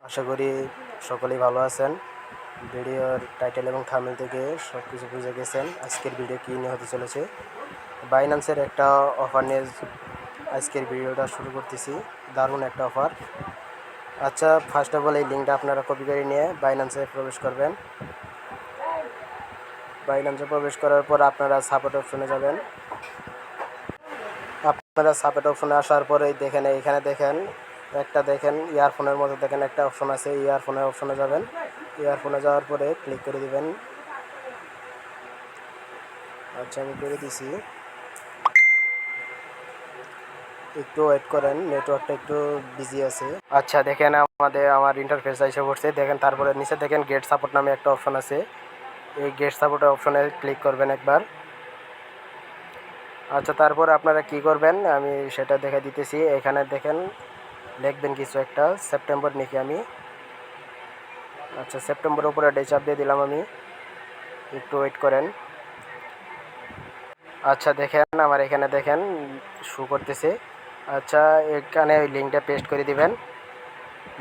আশা করি সকলেই ভালো আছেন। ভিডিওর টাইটেল এবং থাম্বনেল থেকে সব কিছু বুঝে গেছেন আজকের ভিডিও কী নিয়ে হতে চলেছে। বাইন্যান্সের একটা অফার নিয়ে আজকের ভিডিওটা শুরু করতেছি। দারুণ একটা অফার। আচ্ছা, ফার্স্ট অফ অল এই লিঙ্কটা আপনারা কপি করে নিয়ে বাইন্যান্সে প্রবেশ করবেন। বাইন্যান্সে প্রবেশ করার পর আপনারা সাপোর্ট অপশনে যাবেন। আপনারা সাপোর্ট অপশনে আসার পরে দেখেন, এইখানে দেখেন একটা দেখেন ইয়ারফোনের মতো দেখেন একটা অপশন আছে। ইয়ারফোনের অপশনে যাবেন। ইয়ারফোনে যাওয়ার পরে ক্লিক করে দিবেন। আচ্ছা, আমি করে দিছি। একটু ওয়েট করেন, নেটওয়ার্কটা একটু বিজি আছে। আচ্ছা, দেখেন আমার ইন্টারফেস এসে পড়ছে। দেখেন তারপরে নিচে দেখেন গেট সাপোর্ট নামে একটা অপশন আছে। এই গেট সাপোর্ট অপশনে ক্লিক করবেন একবার। আচ্ছা, তারপর আপনারা কি করবেন আমি সেটা দেখে দিতেছি। এখানে দেখেন লিখবেন কিছু একটা, সেপ্টেম্বর লিখে আমি। আচ্ছা, সেপ্টেম্বরের উপরে ডে চাপ দিয়ে দিলাম আমি। একটু ওয়েট করেন। আচ্ছা, দেখেন আমার এখানে দেখেন শো করতেছে। আচ্ছা, এখানে ওই লিঙ্কটা পেস্ট করে দিবেন।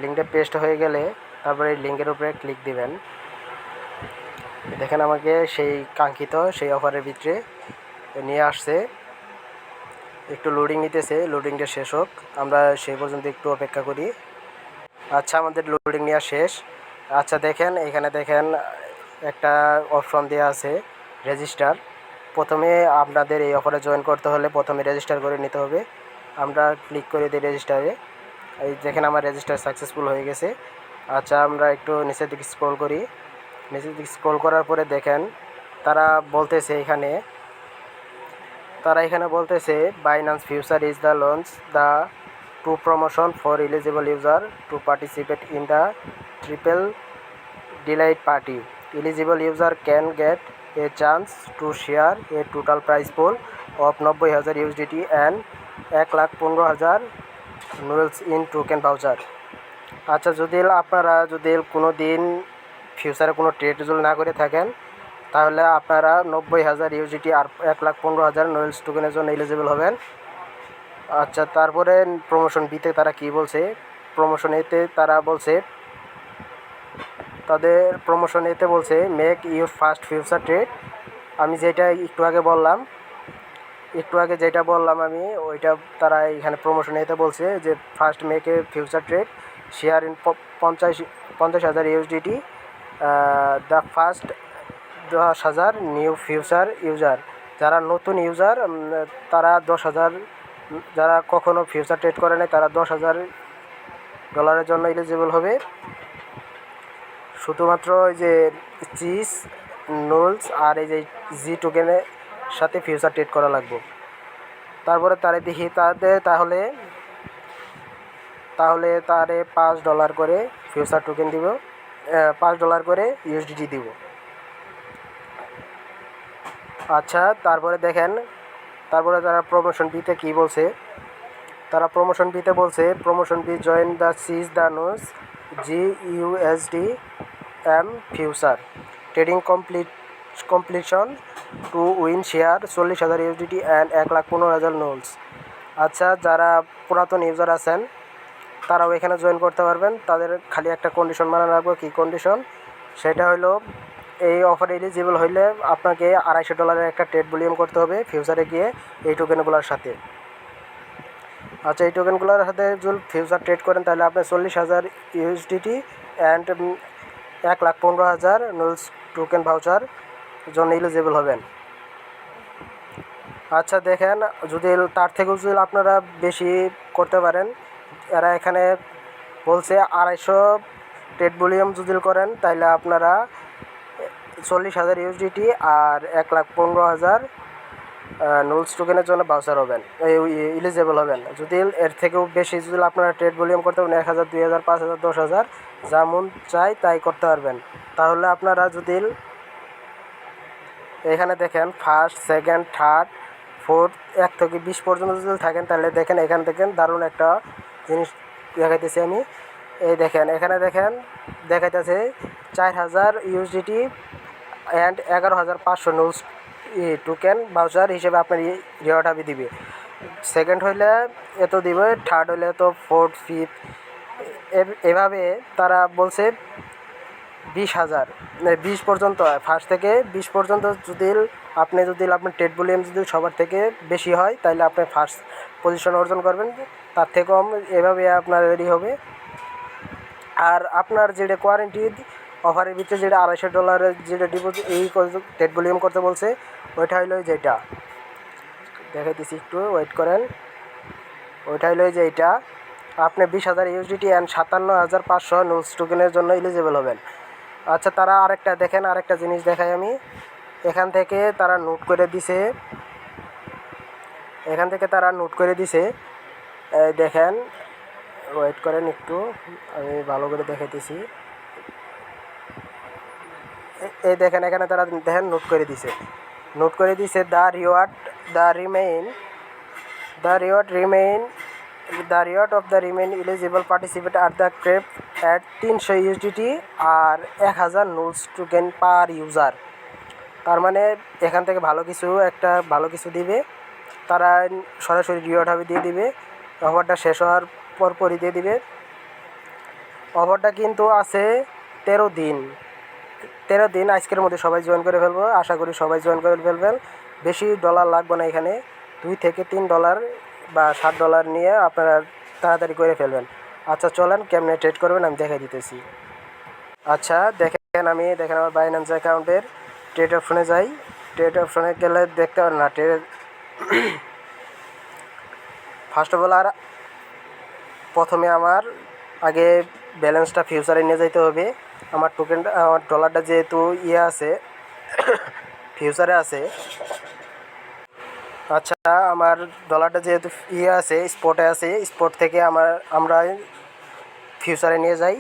লিঙ্কটা পেস্ট হয়ে গেলে তারপরে এই লিঙ্কের উপরে ক্লিক দিবেন। দেখেন আমাকে সেই কাঙ্ক্ষিত সেই অফারের ভিতরে নিয়ে আসছে। একটু লোডিং নিতেছে, লোডিংটা শেষ হোক, আমরা সেই পর্যন্ত একটু অপেক্ষা করি। আচ্ছা, আমাদের লোডিং নেওয়া শেষ। আচ্ছা, দেখেন এখানে দেখেন একটা অপশন দেওয়া আছে রেজিস্টার। প্রথমে আপনাদের এই অফারে জয়েন করতে হলে প্রথমে রেজিস্টার করে নিতে হবে। আমরা ক্লিক করে দিই রেজিস্টারে। এই দেখেন আমার রেজিস্টার সাকসেসফুল হয়ে গেছে। আচ্ছা, আমরা একটু নিচের দিকে স্ক্রল করি। নিচের দিকে স্ক্রল করার পরে দেখেন তারা বলতেছে বলতেছে Binance future is the launch the two promotion for eligible user to participate in the triple delight party. Eligible user can get a chance to share a total price pool of 90,000 USDT and 1,15,000 নুয়েলস in token voucher. আচ্ছা, আপনারা কোনো দিন ফিউচারে কোনো trade যদি না করে থাকেন তাহলে আপনারা 90,000 USDT আর 1,15,000 নোয়েলস টোকেনের জন্য এলিজিবল হবেন। আচ্ছা, তারপরে প্রমোশন বিতে তারা কি বলছে, প্রমোশন এতে তারা বলছে make your first future trade. আমি যেটা একটু আগে বললাম আমি ওইটা তারা এখানে প্রমোশন এতে বলছে যে first make a future trade share in 50,000 USDT the first 10,000 new future user. যারা নতুন ইউজার তারা 10,000, যারা কখনো ফিউচার ট্রেড করে নাই তারা $10,000 জন্য এলিজিবল হবে। শুধুমাত্র ওই যে চিজ নোলস আর এই যে জি টোকেনের সাথে ফিউচার ট্রেড করা লাগবে। তারপরে তারে দেখি তাহলে তারে $5 করে ফিউচার টোকেন দিব, $5 করে USDT দিব। আচ্ছা, তারপরে দেখেন তারা প্রমোশন বিতে কি বলছে। তারা প্রমোশন বিতে বলছে প্রমোশন বি জয়েন দ্য সিজ দ্য নোস GUSD future trading competition to win share 40,000 USDT and 1,15,000 নোলস। আচ্ছা, যারা পুরাতন ইউজার আছেন তারাও এখানে জয়েন করতে পারবেন। তাদের খালি একটা কন্ডিশন মানা রাখবো। কী কন্ডিশন? সেটা হলো এই অফারে এলিজিবল হইলে আপনাকে $250 একটা ট্রেড ভলিউম করতে হবে ফিউচারে গিয়ে এই টোকেনগুলোর সাথে। আচ্ছা, এই টোকেনগুলোর সাথে যদি ফিউচার ট্রেড করেন তাহলে আপনি 40,000 USDT and 1,15,000 Knowles token voucher জন্য এলিজিবল হবেন। আচ্ছা, দেখেন তার থেকেও যদি আপনারা বেশি করতে পারেন, এরা এখানে বলছে 250 ট্রেড ভলিউম যদি করেন তাহলে আপনারা 40,000 USDT আর 1,15,000 নোলস টোকেনের জন্য ভাউচার হবেন, এলিজিবল হবেন। যদি এর থেকেও বেশি আপনারা ট্রেড ভলিউম করতে পারেন 1,000, 2,000, 5,000, 10,000 যা মন চাই তাই করতে পারবেন। তাহলে আপনারা এখানে দেখেন ফার্স্ট, সেকেন্ড, থার্ড, ফোর্থ 1 থেকে 20 পর্যন্ত যদি থাকেন তাহলে দেখেন এখানে দেখেন দারুণ একটা জিনিস দেখাইতেছি আমি। এই দেখেন এখানে দেখেন দেখাইতেছে 4,000 USDT and 11,500 Knowles token voucher হিসেবে আপনার রিওয়ার্ড আমি দিবে। সেকেন্ড হইলে এত দিবে, থার্ড হইলে তো, ফোর্থ, ফিফথ এভাবে তারা বলছে 20,000 20 পর্যন্ত হয়, ফার্স্ট থেকে 20 পর্যন্ত যদি আপনার টেট ভলিউম যদি সবার থেকে বেশি হয় তাহলে আপনি ফার্স্ট পজিশন অর্জন করবেন, তার থেকে কম এভাবে আপনার রেডি হবে। আর আপনার যেটা কোয়ারেন্টি অফারের ভিতরে যেটা $250 যেটা ডিপোজিট এই টেট ভলিউম করতে বলছে ওইটা হইলো যেটা দেখে দিচ্ছি, একটু ওয়েট করেন। ওইটা হইলো যে এইটা আপনি 20,000 USDT অ্যান্ড 57,500 নোটস টোকেনের জন্য এলিজিবল হবেন। আচ্ছা, তারা আরেকটা জিনিস দেখাই আমি। এখান থেকে তারা নোট করে দিছে দেখেন, ওয়েট করেন একটু, আমি ভালো করে দেখাইতেছি। এই দেখেন এখানে তারা দেখেন নোট করে দিছে the reward of the remain eligible participate আর দ্য ক্রেপ অ্যাট 300 USDT আর 1000 নোটস টোকেন পার ইউজার। তার মানে এখান থেকে ভালো কিছু দিবে, তারা সরাসরি রিওয়ার্ড হবে দিয়ে দিবে। অফারটা শেষ হওয়ার পরপরই দিয়ে দিবে। অফারটা কিন্তু আছে 13 দিন। আজকের মধ্যে সবাই জয়েন করে ফেলবো, আশা করি সবাই জয়েন করে ফেলবেন। বেশি ডলার লাগবে না, এখানে $2 থেকে $3 বা $7 নিয়ে আপনারা তাড়াতাড়ি করে ফেলবেন। আচ্ছা চলেন কেমনে ট্রেড করবেন আমি দেখাই দিতেছি। আচ্ছা দেখেন আমার বাইন্যান্স অ্যাকাউন্টের ট্রেড অপশনে যাই। ট্রেড অপশনে গেলে দেখতে পারেন না ট্রেড ফার্স্ট অফ অল আর প্রথমে আমার আগে ব্যালেন্সটা ফিউচারে নিয়ে যেতে হবে। আমার ডলারটা যেহেতু আছে ফিউচারে আছে, আচ্ছা আমার ডলারটা যেহেতু আছে স্পটে আছে, স্পট থেকে আমরা ফিউচারে নিয়ে যাই।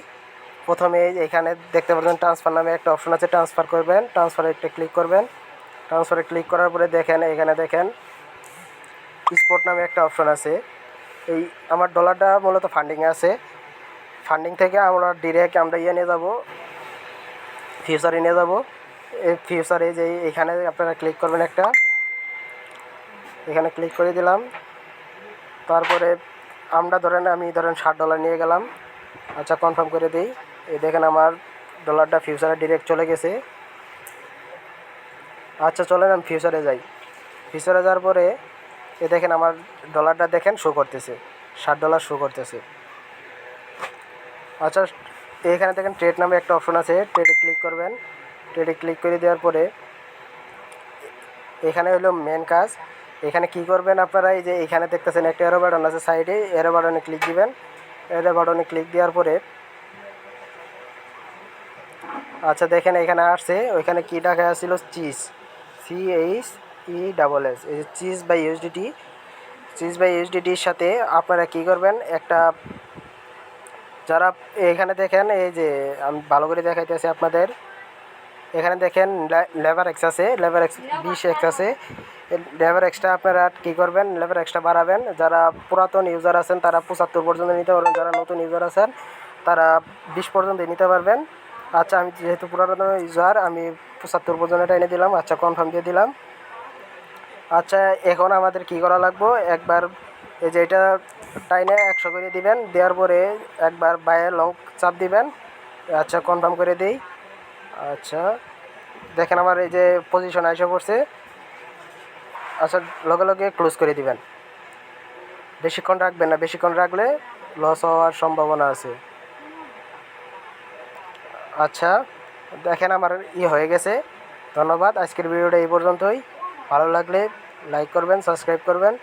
প্রথমে এখানে দেখতে পাচ্ছেন ট্রান্সফার নামে একটা অপশন আছে, ট্রান্সফার করবেন। ট্রান্সফারে একটা ক্লিক করবেন। ট্রান্সফারে ক্লিক করার পরে এখানে দেখেন স্পট নামে একটা অপশন আছে। এই আমার ডলারটা মূলত ফান্ডিংয়ে আছে। ফান্ডিং থেকে আমরা ডিরেক্ট নিয়ে যাব, ফিউচারে নিয়ে যাব। এই ফিউচারে যে এখানে আপনারা ক্লিক করবেন এখানে ক্লিক করে দিলাম। তারপরে আমি ধরেন $60 নিয়ে গেলাম। আচ্ছা কনফার্ম করে দিই। এই দেখেন আমার ডলারটা ফিউচারে ডিরেক্ট চলে গেছে। আচ্ছা চলেন আমি ফিউচারে যাই। ফিউচারে যাওয়ার পরে দেখেন আমার ডলারটা দেখেন শো করতেছে, $60 শো করতেছে। আচ্ছা এখানে দেখেন ট্রেড নামে একটা অপশন আছে, ট্রেডে ক্লিক করবেন। ট্রেডে ক্লিক করে দেওয়ার পরে এখানে হলো মেন কাজ। এখানে কি করবেন আপনারা, এই যে এখানে দেখতেছেন একটা এরো বাটন আছে সাইডে, এরো বাটনে ক্লিক দিবেন। এরো বাটনে ক্লিক দেওয়ার পরে আচ্ছা দেখেন এখানে আসছে, ওইখানে কি দেখা ছিল CHESS, এই যে চিজ বাই USDTর সাথে আপনারা কি করবেন, যারা এখানে দেখেন এই যে আমি ভালো করে দেখাইতেছি আপনাদের। এখানে দেখেন লেভার এক্স আছে, লেভার এক্স 20x আছে। লেভার এক্সটা আপনারা কী করবেন, লেভার এক্সটা বাড়াবেন। যারা পুরাতন ইউজার আছেন তারা 75 পর্যন্ত নিতে পারবেন, যারা নতুন ইউজার আছেন তারা 20 পর্যন্ত নিতে পারবেন। আচ্ছা আমি যেহেতু পুরাতন ইউজার আমি 75 পর্যন্ত এনে দিলাম। আচ্ছা কনফার্ম দিয়ে দিলাম। আচ্ছা এখন আমাদের কি করা লাগবে, একবার এই যে এটা টাইনে 100 করে দিবেন, দেওয়ার পরে একবার বাইরে লং চাপ দিবেন। আচ্ছা কনফার্ম করে দিই। আচ্ছা দেখেন আমার এই যে পজিশন এসে পড়ছে। আচ্ছা লগে ক্লোজ করে দিবেন, বেশিক্ষণ রাখবেন না, বেশিক্ষণ রাখলে লস হওয়ার সম্ভাবনা আছে। আচ্ছা দেখেন আমার হয়ে গেছে। ধন্যবাদ, আজকের ভিডিওটা এই পর্যন্তই। ভালো লাগলে লাইক করবেন, সাবস্ক্রাইব করবেন।